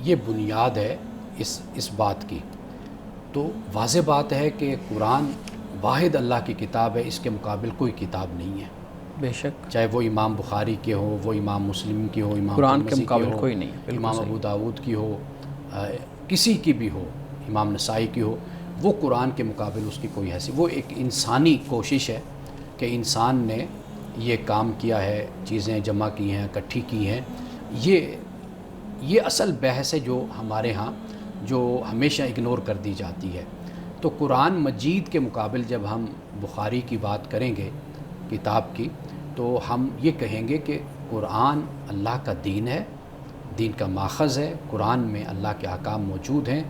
یہ بنیاد ہے اس بات کی. تو واضح بات ہے کہ قرآن واحد اللہ کی کتاب ہے، اس کے مقابل کوئی کتاب نہیں ہے. بے شک. چاہے وہ امام بخاری کے ہو، وہ امام مسلم کی ہو، امام قرآن کے ترمذی مقابل ہو، کوئی نہیں ہے. بالکل امام صحیح. ابو داود کی ہو، کسی کی بھی ہو، امام نسائی کی ہو، وہ قرآن کے مقابل اس کی کوئی حیثیت. وہ ایک انسانی کوشش ہے کہ انسان نے یہ کام کیا ہے، چیزیں جمع کی ہیں، اکٹھی کی ہیں. یہ اصل بحث ہے جو ہمارے ہاں جو ہمیشہ اگنور کر دی جاتی ہے. تو قرآن مجید کے مقابل جب ہم بخاری کی بات کریں گے کتاب کی، تو ہم یہ کہیں گے کہ قرآن اللہ کا دین ہے، دین کا ماخذ ہے. قرآن میں اللہ کے احکام موجود ہیں.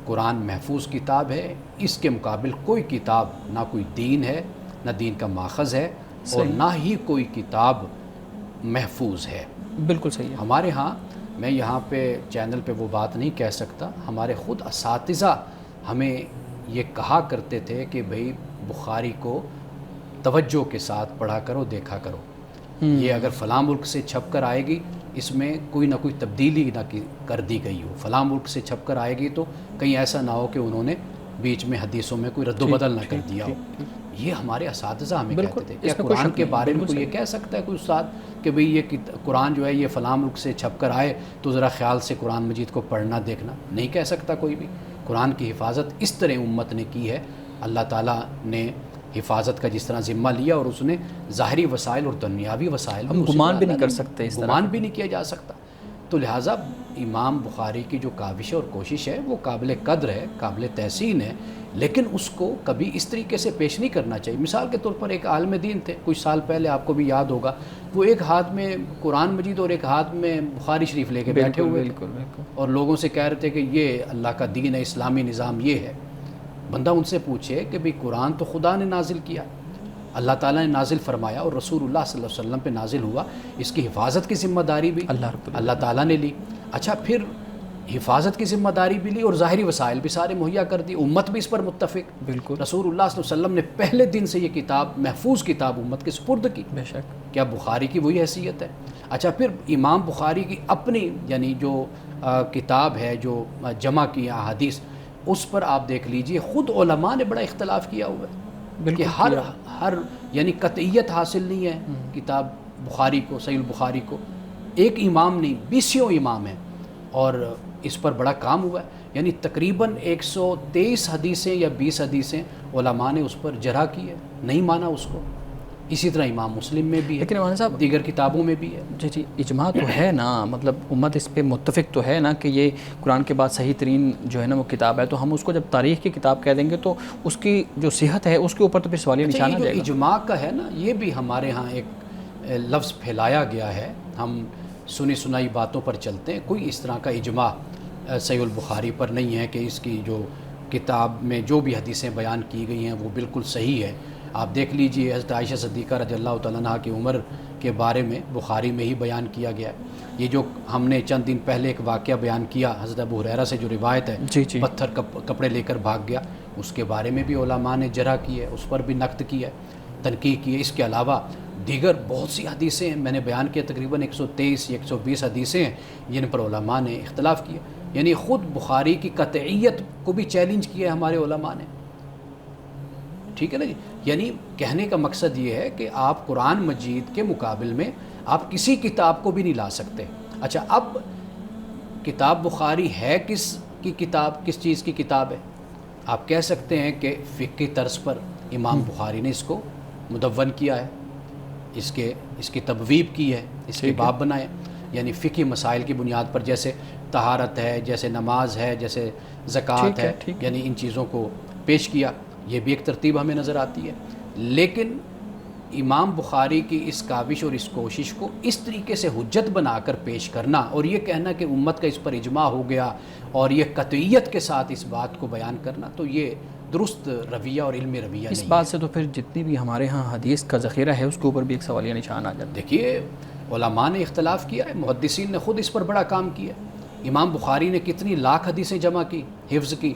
قرآن محفوظ کتاب ہے. اس کے مقابل کوئی کتاب نہ کوئی دین ہے، نہ دین کا ماخذ ہے، اور نہ ہی کوئی کتاب محفوظ ہے. بالکل صحیح ہے. ہمارے ہاں، میں یہاں پہ چینل پہ وہ بات نہیں کہہ سکتا، ہمارے خود اساتذہ ہمیں یہ کہا کرتے تھے کہ بھئی بخاری کو توجہ کے ساتھ پڑھا کرو، دیکھا کرو. یہ اگر فلاں ملک سے چھپ کر آئے گی، اس میں کوئی نہ کوئی تبدیلی نہ کر دی گئی ہو. فلاں ملک سے چھپ کر آئے گی تو کہیں ایسا نہ ہو کہ انہوں نے بیچ میں حدیثوں میں کوئی رد و بدل نہ کر دیا ہو. یہ ہمارے اساتذہ ہمیں کہتے تھے. کیا قرآن کے بارے میں کوئی یہ کہہ سکتا ہے کوئی استاد کہ بھئی یہ قرآن جو ہے یہ فلاں ملک سے چھپ کر آئے تو ذرا خیال سے قرآن مجید کو پڑھنا دیکھنا؟ نہیں کہہ سکتا کوئی بھی. قرآن کی حفاظت اس طرح امت نے کی ہے. اللہ تعالیٰ نے حفاظت کا جس طرح ذمہ لیا، اور اس نے ظاہری وسائل اور دنیاوی وسائل ہم گمان بھی نہیں کر سکتے، اس طرح گمان بھی نہیں کیا جا سکتا. تو لہٰذا امام بخاری کی جو کاوش اور کوشش ہے وہ قابل قدر ہے، قابل تحسین ہے، لیکن اس کو کبھی اس طریقے سے پیش نہیں کرنا چاہیے. مثال کے طور پر ایک عالم دین تھے کچھ سال پہلے، آپ کو بھی یاد ہوگا، وہ ایک ہاتھ میں قرآن مجید اور ایک ہاتھ میں بخاری شریف لے کے بیٹھے ہوئے، اور لوگوں سے کہہ رہے تھے کہ یہ اللہ کا دین ہے، اسلامی نظام یہ ہے. بندہ ان سے پوچھے کہ بھئی قرآن تو خدا نے نازل کیا، اللہ تعالیٰ نے نازل فرمایا، اور رسول اللہ صلی اللہ علیہ وسلم پہ نازل ہوا. اس کی حفاظت کی ذمہ داری بھی اللہ تعالیٰ نے لی. اچھا، پھر حفاظت کی ذمہ داری بھی لی اور ظاہری وسائل بھی سارے مہیا کر دی. امت بھی اس پر متفق. بالکل. رسول اللہ صلی اللہ علیہ وسلم نے پہلے دن سے یہ کتاب، محفوظ کتاب، امت کے سپرد کی. بے شک. کیا بخاری کی وہی حیثیت ہے؟ اچھا، پھر امام بخاری کی اپنی یعنی جو کتاب ہے جو جمع کی احادیث، اس پر آپ دیکھ لیجئے خود علماء نے بڑا اختلاف کیا ہوا ہے کہ ہر یعنی قطعیت حاصل نہیں ہے کتاب بخاری کو، صحیح البخاری کو ایک امام نہیں 20 امام ہیں، اور اس پر بڑا کام ہوا ہے. یعنی تقریباً 123 حدیثیں یا 20 حدیثیں علماء نے اس پر جرح کی ہے، نہیں مانا اس کو. اسی طرح امام مسلم میں بھی ہے، لیکن مولانا صاحب دیگر کتابوں میں بھی ہے. جی اجماع تو ہے نا، مطلب امت اس پہ متفق تو ہے نا کہ یہ قرآن کے بعد صحیح ترین جو ہے نا وہ کتاب ہے، تو ہم اس کو جب تاریخ کی کتاب کہہ دیں گے تو اس کی جو صحت ہے اس کے اوپر تو پھر سوالیہ اچھا، نشان یہ آ جو جائے گا. اجماع کا ہے نا، یہ بھی ہمارے ہاں ایک لفظ پھیلایا گیا ہے. ہم سنی سنائی باتوں پر چلتے ہیں. کوئی اس طرح کا اجماع صحیح البخاری پر نہیں ہے کہ اس کی جو کتاب میں جو بھی حدیثیں بیان کی گئی ہیں وہ بالکل صحیح ہے. آپ دیکھ لیجئے حضرت عائشہ صدیقہ رضی اللہ تعالیٰ عنہ کی عمر کے بارے میں بخاری میں ہی بیان کیا گیا ہے. یہ جو ہم نے چند دن پہلے ایک واقعہ بیان کیا حضرت ابو ہریرہ سے جو روایت ہے، جی پتھر کپڑے لے کر بھاگ گیا، اس کے بارے میں بھی علماء نے جرح کی ہے، اس پر بھی نقد کی ہے، تنقید کی ہے. اس کے علاوہ دیگر بہت سی حدیثیں ہیں، میں نے بیان کیا تقریباً 123 یا 120 حدیثیں ہیں جن پر علماء نے اختلاف کیا. یعنی خود بخاری کی قطعیت کو بھی چیلنج کیا ہے ہمارے علماء نے. ٹھیک ہے نا جی. یعنی کہنے کا مقصد یہ ہے کہ آپ قرآن مجید کے مقابل میں آپ کسی کتاب کو بھی نہیں لا سکتے. اچھا، اب کتاب بخاری ہے کس کی کتاب، کس چیز کی کتاب ہے؟ آپ کہہ سکتے ہیں کہ فقہی طرز پر امام بخاری نے اس کو مدون کیا ہے، اس کی تبویب کی ہے، اس کے باب بنائے. یعنی فقہی مسائل کی بنیاد پر، جیسے طہارت ہے، جیسے نماز ہے، جیسے زکوٰۃ ہے، یعنی ان چیزوں کو پیش کیا. یہ بھی ایک ترتیب ہمیں نظر آتی ہے. لیکن امام بخاری کی اس کاوش اور اس کوشش کو اس طریقے سے حجت بنا کر پیش کرنا اور یہ کہنا کہ امت کا اس پر اجماع ہو گیا اور یہ قطعیت کے ساتھ اس بات کو بیان کرنا، تو یہ درست رویہ اور علمی رویہ نہیں ہے. اس بات سے تو پھر جتنی بھی ہمارے ہاں حدیث کا ذخیرہ ہے اس کے اوپر بھی ایک سوالیہ نشان آ جاتا ہے. دیکھیے، علماء نے اختلاف کیا ہے، محدثین نے خود اس پر بڑا کام کیا. امام بخاری نے کتنی لاکھ حدیثیں جمع کی، حفظ کی،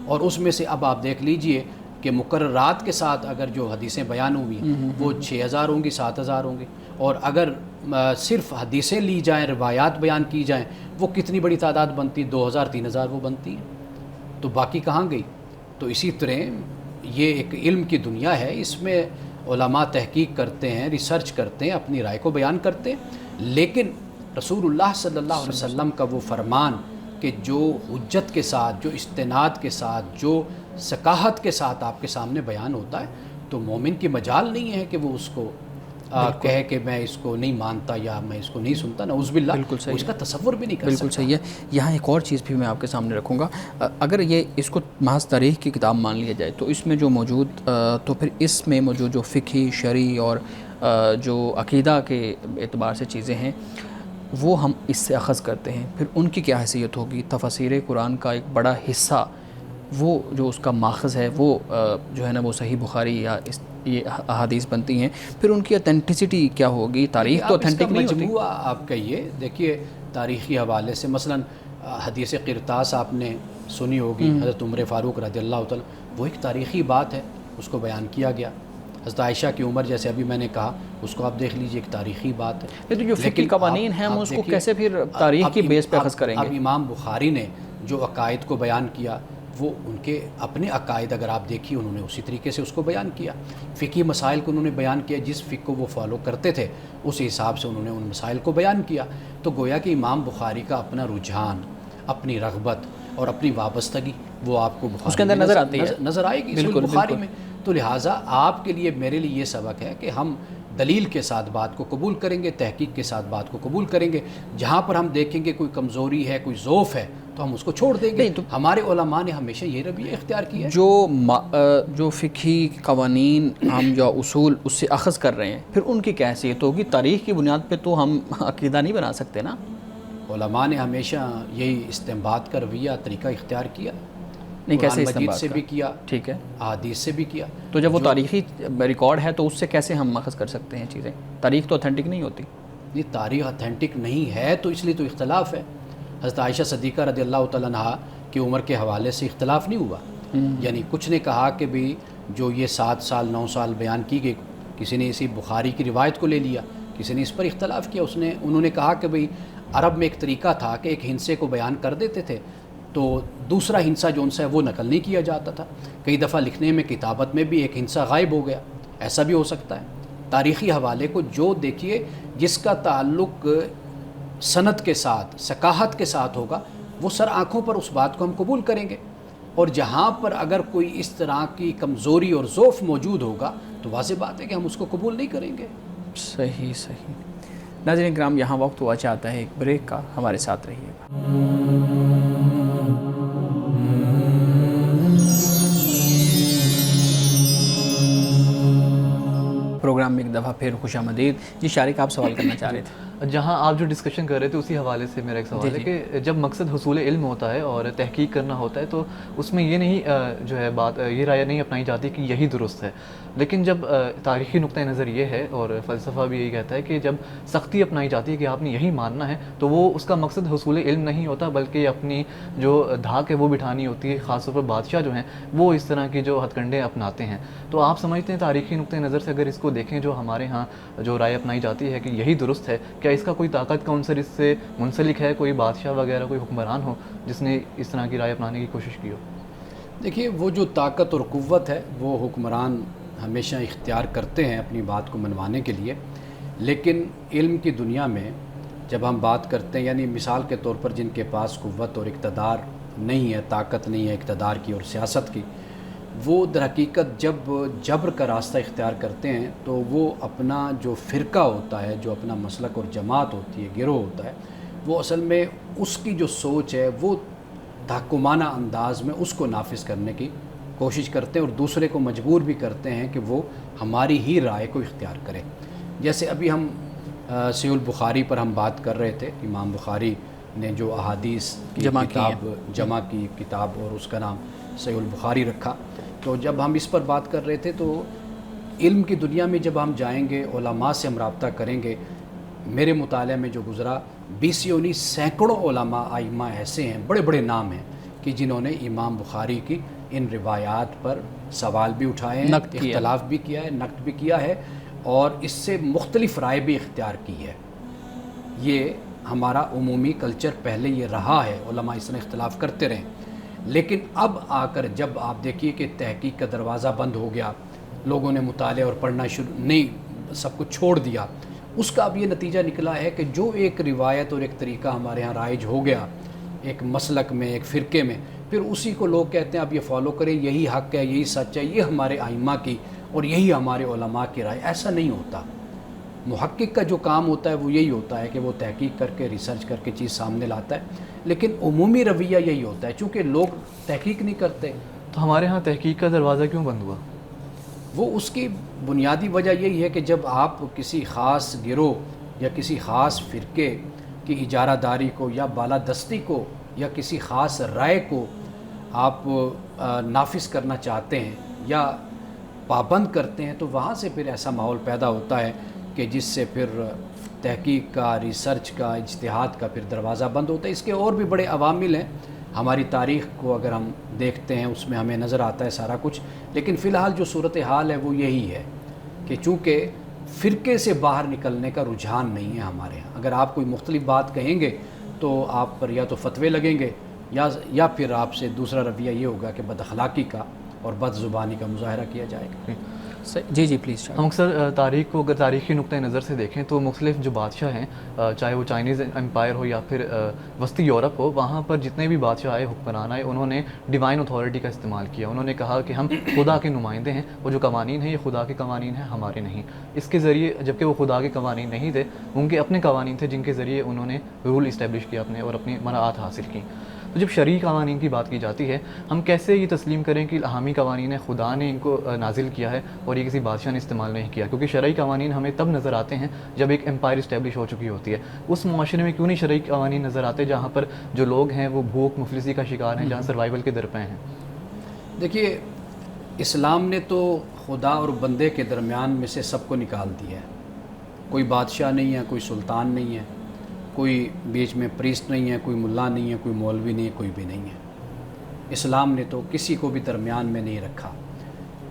اور اس میں سے اب آپ دیکھ لیجئے کہ مقررات کے ساتھ اگر جو حدیثیں بیان ہوئی وہ 6000 ہوں گی، 7000 ہوں گی، اور اگر صرف حدیثیں لی جائیں، روایات بیان کی جائیں، وہ کتنی بڑی تعداد بنتی، 2000 3000 وہ بنتی ہے. تو باقی کہاں گئی؟ تو اسی طرح یہ ایک علم کی دنیا ہے، اس میں علماء تحقیق کرتے ہیں، ریسرچ کرتے ہیں، اپنی رائے کو بیان کرتے ہیں. لیکن رسول اللہ صلی اللہ علیہ وسلم کا وہ فرمان کہ جو حجت کے ساتھ، جو استناد کے ساتھ، جو ثقافت کے ساتھ آپ کے سامنے بیان ہوتا ہے، تو مومن کی مجال نہیں ہے کہ وہ اس کو کہے کہ میں اس کو نہیں مانتا یا میں اس کو نہیں سنتا. نعوذ باللہ، وہ اس کا تصور بھی نہیں کر سکتا. بالکل صحیح ہے. یہاں ایک اور چیز بھی میں آپ کے سامنے رکھوں گا. اگر یہ اس کو محض تاریخ کی کتاب مان لیا جائے تو اس میں جو موجود تو پھر اس میں موجود جو فقہی، شرعی اور جو عقیدہ کے اعتبار سے چیزیں ہیں وہ ہم اس سے اخذ کرتے ہیں. پھر ان کی کیا حیثیت ہوگی؟ تفاسیر قرآن کا ایک بڑا حصہ وہ جو اس کا ماخذ ہے وہ جو ہے نا وہ صحیح بخاری یا یہ احادیث بنتی ہیں. پھر ان کی اتھینٹسٹی کیا ہوگی؟ تاریخ تو اتھینٹک نہیں ہوتی. مجموعہ آپ کہیے، دیکھیے تاریخی حوالے سے مثلا حدیث قرطاس آپ نے سنی ہوگی، حضرت عمر فاروق رضی اللہ تعالیٰ، وہ ایک تاریخی بات ہے، اس کو بیان کیا گیا. حضرت عائشہ کی عمر جیسے ابھی میں نے کہا، اس کو آپ دیکھ لیجئے، ایک تاریخی بات ہے. لیکن جو فقہی قوانین ہیں ہم اس کو کیسے پھر تاریخ کی بیس پہ اخذ کریں گے؟ اب امام بخاری نے جو عقائد کو بیان کیا وہ ان کے اپنے عقائد اگر آپ دیکھیے انہوں نے اسی طریقے سے اس کو بیان کیا. فقہی مسائل کو انہوں نے بیان کیا، جس فقہ کو وہ فالو کرتے تھے اس حساب سے انہوں نے ان مسائل کو بیان کیا. تو گویا کہ امام بخاری کا اپنا رجحان، اپنی رغبت اور اپنی وابستگی وہ آپ کو اس کے اندر نظر آتی ہے، نظر آئے گی صحیح بخاری میں. تو لہٰذا آپ کے لیے، میرے لیے یہ سبق ہے کہ ہم دلیل کے ساتھ بات کو قبول کریں گے، تحقیق کے ساتھ بات کو قبول کریں گے. جہاں پر ہم دیکھیں گے کوئی کمزوری ہے، کوئی ضعف ہے، تو ہم اس کو چھوڑ دیں گے. ہمارے علماء نے ہمیشہ یہ رویہ اختیار کیا ہے. جو فقہی قوانین ہم جو اصول اس سے اخذ کر رہے ہیں، پھر ان کی کیا حیثیت ہوگی؟ تاریخ کی بنیاد پہ تو ہم عقیدہ نہیں بنا سکتے نا. علماء نے ہمیشہ یہی استنباط کا رویہ، طریقہ اختیار کیا. نہیں، کیسے قرآن مجید سے بھی کیا، ٹھیک ہے، احادیث سے بھی کیا. تو جب وہ تاریخی ریکارڈ ہے تو اس سے کیسے ہم اخذ کر سکتے ہیں چیزیں؟ تاریخ تو اتھینٹک نہیں ہوتی. یہ تاریخ اتھینٹک نہیں ہے تو اس لیے تو اختلاف ہے. حضرت عائشہ صدیقہ رضی اللہ تعالیٰ عنہا کی عمر کے حوالے سے اختلاف نہیں ہوا. یعنی کچھ نے کہا کہ بھی جو یہ 7 سال 9 سال بیان کی گئی، کسی نے اسی بخاری کی روایت کو لے لیا، کسی نے اس پر اختلاف کیا. انہوں نے کہا کہ بھئی عرب میں ایک طریقہ تھا کہ ایک ہندسے کو بیان کر دیتے تھے تو دوسرا ہندسہ جو ان سے وہ نقل نہیں کیا جاتا تھا. کئی دفعہ لکھنے میں، کتابت میں بھی ایک ہندسہ غائب ہو گیا، ایسا بھی ہو سکتا ہے. تاریخی حوالے کو جو دیکھیے جس کا تعلق سند کے ساتھ ثقافت کے ساتھ ہوگا وہ سر آنکھوں پر اس بات کو ہم قبول کریں گے، اور جہاں پر اگر کوئی اس طرح کی کمزوری اور ضعف موجود ہوگا تو واضح بات ہے کہ ہم اس کو قبول نہیں کریں گے۔ صحیح صحیح۔ ناظرین کرام، یہاں وقت ہوا چاہتا ہے ایک بریک کا، ہمارے ساتھ رہیے گا۔ پروگرام میں ایک دفعہ پھر خوش آمدید۔ جی شارق، آپ سوال کرنا چاہ رہے تھے۔ جہاں آپ جو ڈسکشن کر رہے تھے اسی حوالے سے میرا ایک سوال ہے کہ جب مقصد حصول علم ہوتا ہے اور تحقیق کرنا ہوتا ہے تو اس میں یہ نہیں جو ہے بات یہ رائے نہیں اپنائی جاتی کہ یہی درست ہے، لیکن جب تاریخی نقطہ نظر یہ ہے اور فلسفہ بھی یہی کہتا ہے کہ جب سختی اپنائی جاتی ہے کہ آپ نے یہی ماننا ہے تو وہ اس کا مقصد حصول علم نہیں ہوتا، بلکہ اپنی جو دھاک ہے وہ بٹھانی ہوتی ہے۔ خاص طور پر بادشاہ جو ہیں وہ اس طرح کی جو ہتھ کنڈے اپناتے ہیں۔ تو آپ سمجھتے ہیں تاریخی نقطہ نظر سے اگر اس کو دیکھیں جو ہمارے ہاں جو رائے اپنائی جاتی ہے کہ یہی درست ہے، کیا اس کا کوئی طاقت کا عنصر اس سے منسلک ہے، کوئی بادشاہ وغیرہ کوئی حکمران ہو جس نے اس طرح کی رائے اپنانے کی کوشش کی ہو؟ دیکھیے وہ جو طاقت اور قوت ہے وہ حکمران ہمیشہ اختیار کرتے ہیں اپنی بات کو منوانے کے لیے، لیکن علم کی دنیا میں جب ہم بات کرتے ہیں، یعنی مثال کے طور پر جن کے پاس قوت اور اقتدار نہیں ہے، طاقت نہیں ہے اقتدار کی اور سیاست کی، وہ در حقیقت جب جبر کا راستہ اختیار کرتے ہیں تو وہ اپنا جو فرقہ ہوتا ہے، جو اپنا مسلک اور جماعت ہوتی ہے، گروہ ہوتا ہے، وہ اصل میں اس کی جو سوچ ہے وہ تحکمانہ انداز میں اس کو نافذ کرنے کی کوشش کرتے ہیں اور دوسرے کو مجبور بھی کرتے ہیں کہ وہ ہماری ہی رائے کو اختیار کرے۔ جیسے ابھی ہم صحیح البخاری پر ہم بات کر رہے تھے، امام بخاری نے جو احادیث کی کتاب جمع کی کتاب اور اس کا نام صحیح البخاری رکھا، تو جب ہم اس پر بات کر رہے تھے تو علم کی دنیا میں جب ہم جائیں گے، علماء سے ہم رابطہ کریں گے، میرے مطالعہ میں جو گزرا 20 سینکڑوں علماء ائمہ ایسے ہیں، بڑے بڑے نام ہیں کہ جنہوں نے امام بخاری کی ان روایات پر سوال بھی اٹھائے ہیں، اختلاف بھی کیا ہے، نقد بھی کیا ہے اور اس سے مختلف رائے بھی اختیار کی ہے۔ یہ ہمارا عمومی کلچر پہلے یہ رہا ہے، علماء اس طرح اختلاف کرتے رہے، لیکن اب آ کر جب آپ دیکھیے کہ تحقیق کا دروازہ بند ہو گیا، لوگوں نے مطالعہ اور پڑھنا شروع نہیں، سب کچھ چھوڑ دیا، اس کا اب یہ نتیجہ نکلا ہے کہ جو ایک روایت اور ایک طریقہ ہمارے ہاں رائج ہو گیا ایک مسلک میں، ایک فرقے میں، پھر اسی کو لوگ کہتے ہیں اب یہ فالو کریں، یہی حق ہے، یہی سچ ہے، یہ ہمارے ائمہ کی اور یہی ہمارے علماء کی رائے۔ ایسا نہیں ہوتا۔ محقق کا جو کام ہوتا ہے وہ یہی ہوتا ہے کہ وہ تحقیق کر کے ریسرچ کر کے چیز سامنے لاتا ہے، لیکن عمومی رویہ یہی ہوتا ہے چونکہ لوگ تحقیق نہیں کرتے۔ تو ہمارے ہاں تحقیق کا دروازہ کیوں بند ہوا؟ وہ اس کی بنیادی وجہ یہی ہے کہ جب آپ کسی خاص گروہ یا کسی خاص فرقے کی اجارہ داری کو یا بالادستی کو یا کسی خاص رائے کو آپ نافذ کرنا چاہتے ہیں یا پابند کرتے ہیں تو وہاں سے پھر ایسا ماحول پیدا ہوتا ہے کہ جس سے پھر تحقیق کا، ریسرچ کا، اجتہاد کا پھر دروازہ بند ہوتا ہے۔ اس کے اور بھی بڑے عوامل ہیں، ہماری تاریخ کو اگر ہم دیکھتے ہیں اس میں ہمیں نظر آتا ہے سارا کچھ، لیکن فی الحال جو صورتحال ہے وہ یہی ہے کہ چونکہ فرقے سے باہر نکلنے کا رجحان نہیں ہے ہمارے ہاں۔ اگر آپ کوئی مختلف بات کہیں گے تو آپ پر یا تو فتوے لگیں گے یا پھر آپ سے دوسرا رویہ یہ ہوگا کہ بد اخلاقی کا اور بد زبانی کا مظاہرہ کیا جائے گا۔ جی جی پلیز۔ ہم اکثر تاریخ کو اگر تاریخی نقطہ نظر سے دیکھیں تو مختلف جو بادشاہ ہیں، چاہے وہ چائنیز امپائر ہو یا پھر وسطی یورپ ہو، وہاں پر جتنے بھی بادشاہ آئے، حکمران آئے، انہوں نے ڈیوائن اتھارٹی کا استعمال کیا۔ انہوں نے کہا کہ ہم خدا کے نمائندے ہیں، وہ جو قوانین ہیں یہ خدا کے قوانین ہیں، ہمارے نہیں۔ اس کے ذریعے جبکہ وہ خدا کے قوانین نہیں تھے، ان کے اپنے قوانین تھے جن کے ذریعے انہوں نے رول اسٹیبلش کیا اپنے اور اپنی مناعات حاصل کی۔ تو جب شرعی قوانین کی بات کی جاتی ہے، ہم کیسے یہ تسلیم کریں کہ الہامی قوانین ہے، خدا نے ان کو نازل کیا ہے اور یہ کسی بادشاہ نے استعمال نہیں کیا؟ کیونکہ شرعی قوانین ہمیں تب نظر آتے ہیں جب ایک امپائر اسٹیبلش ہو چکی ہوتی ہے۔ اس معاشرے میں کیوں نہیں شرعی قوانین نظر آتے جہاں پر جو لوگ ہیں وہ بھوک مفلسی کا شکار ہیں، جہاں سروائیول کے درپے ہیں؟ دیکھیے، اسلام نے تو خدا اور بندے کے درمیان میں سے سب کو نکال دیا ہے۔ کوئی بادشاہ نہیں ہے، کوئی سلطان نہیں ہے، کوئی بیچ میں پریسٹ نہیں ہے، کوئی ملا نہیں ہے، کوئی مولوی نہیں ہے، کوئی بھی نہیں ہے۔ اسلام نے تو کسی کو بھی درمیان میں نہیں رکھا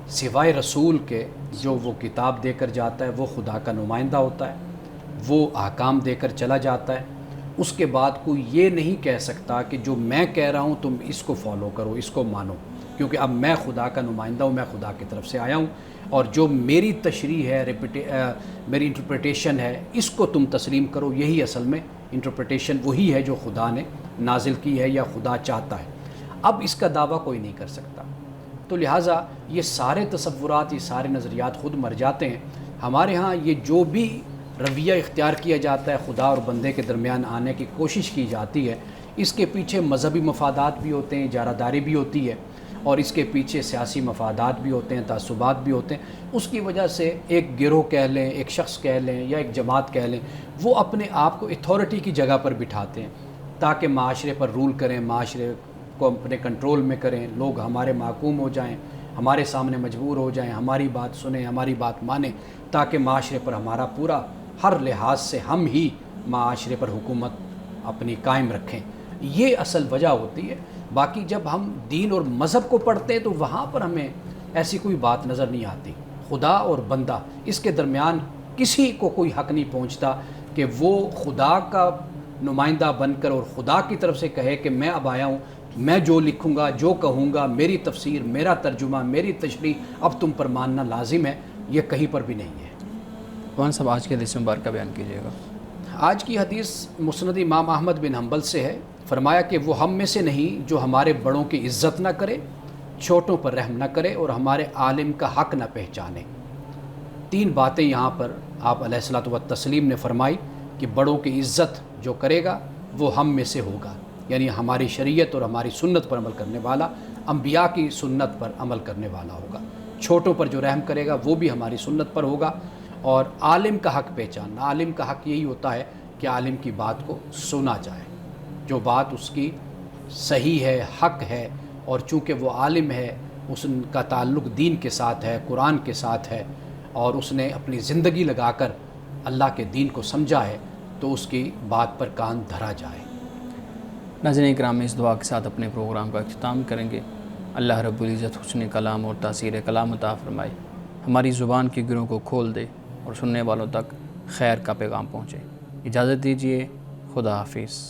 سوائے رسول کے، جو وہ کتاب دے کر جاتا ہے، وہ خدا کا نمائندہ ہوتا ہے، وہ احکام دے کر چلا جاتا ہے۔ اس کے بعد کوئی یہ نہیں کہہ سکتا کہ جو میں کہہ رہا ہوں تم اس کو فالو کرو، اس کو مانو۔ کیونکہ اب میں خدا کا نمائندہ ہوں، میں خدا کی طرف سے آیا ہوں، اور جو میری تشریح ہے، میری انٹرپریٹیشن ہے، اس کو تم تسلیم کرو۔ یہی اصل میں انٹرپریٹیشن وہی ہے جو خدا نے نازل کی ہے یا خدا چاہتا ہے۔ اب اس کا دعویٰ کوئی نہیں کر سکتا، تو لہٰذا یہ سارے تصورات، یہ سارے نظریات خود مر جاتے ہیں۔ ہمارے ہاں یہ جو بھی رویہ اختیار کیا جاتا ہے، خدا اور بندے کے درمیان آنے کی کوشش کی جاتی ہے، اس کے پیچھے مذہبی مفادات بھی ہوتے ہیں، اجارہ داری بھی ہوتی ہے، اور اس کے پیچھے سیاسی مفادات بھی ہوتے ہیں، تعصبات بھی ہوتے ہیں۔ اس کی وجہ سے ایک گروہ کہہ لیں، ایک شخص کہہ لیں یا ایک جماعت کہہ لیں، وہ اپنے آپ کو اتھارٹی کی جگہ پر بٹھاتے ہیں تاکہ معاشرے پر رول کریں، معاشرے کو اپنے کنٹرول میں کریں، لوگ ہمارے محکوم ہو جائیں، ہمارے سامنے مجبور ہو جائیں، ہماری بات سنیں، ہماری بات مانیں، تاکہ معاشرے پر ہمارا پورا ہر لحاظ سے ہم ہی معاشرے پر حکومت اپنی قائم رکھیں۔ یہ اصل وجہ ہوتی ہے۔ باقی جب ہم دین اور مذہب کو پڑھتے ہیں تو وہاں پر ہمیں ایسی کوئی بات نظر نہیں آتی۔ خدا اور بندہ، اس کے درمیان کسی کو کوئی حق نہیں پہنچتا کہ وہ خدا کا نمائندہ بن کر اور خدا کی طرف سے کہے کہ میں اب آیا ہوں، میں جو لکھوں گا، جو کہوں گا، میری تفسیر، میرا ترجمہ، میری تشریح اب تم پر ماننا لازم ہے، یہ کہیں پر بھی نہیں ہے۔ مولانا صاحب آج کے حدیث مبارکہ بیان کیجیے گا۔ آج کی حدیث مسند امام احمد بن حنبل سے ہے۔ فرمایا کہ وہ ہم میں سے نہیں جو ہمارے بڑوں کی عزت نہ کرے، چھوٹوں پر رحم نہ کرے اور ہمارے عالم کا حق نہ پہچانے۔ تین باتیں یہاں پر آپ علیہ الصلوۃ والتسلیم نے فرمائی کہ بڑوں کی عزت جو کرے گا وہ ہم میں سے ہوگا، یعنی ہماری شریعت اور ہماری سنت پر عمل کرنے والا، انبیاء کی سنت پر عمل کرنے والا ہوگا۔ چھوٹوں پر جو رحم کرے گا وہ بھی ہماری سنت پر ہوگا، اور عالم کا حق پہچاننا۔ عالم کا حق یہی ہوتا ہے کہ عالم کی بات کو سنا جائے، جو بات اس کی صحیح ہے، حق ہے، اور چونکہ وہ عالم ہے، اس کا تعلق دین کے ساتھ ہے، قرآن کے ساتھ ہے، اور اس نے اپنی زندگی لگا کر اللہ کے دین کو سمجھا ہے، تو اس کی بات پر کان دھرا جائے۔ ناظرین کرام، اس دعا کے ساتھ اپنے پروگرام کا اختتام کریں گے۔ اللہ رب العزت حسن کلام اور تاثیر کلام عطا فرمائے، ہماری زبان کی گروں کو کھول دے اور سننے والوں تک خیر کا پیغام پہنچے۔ اجازت دیجیے، خدا حافظ۔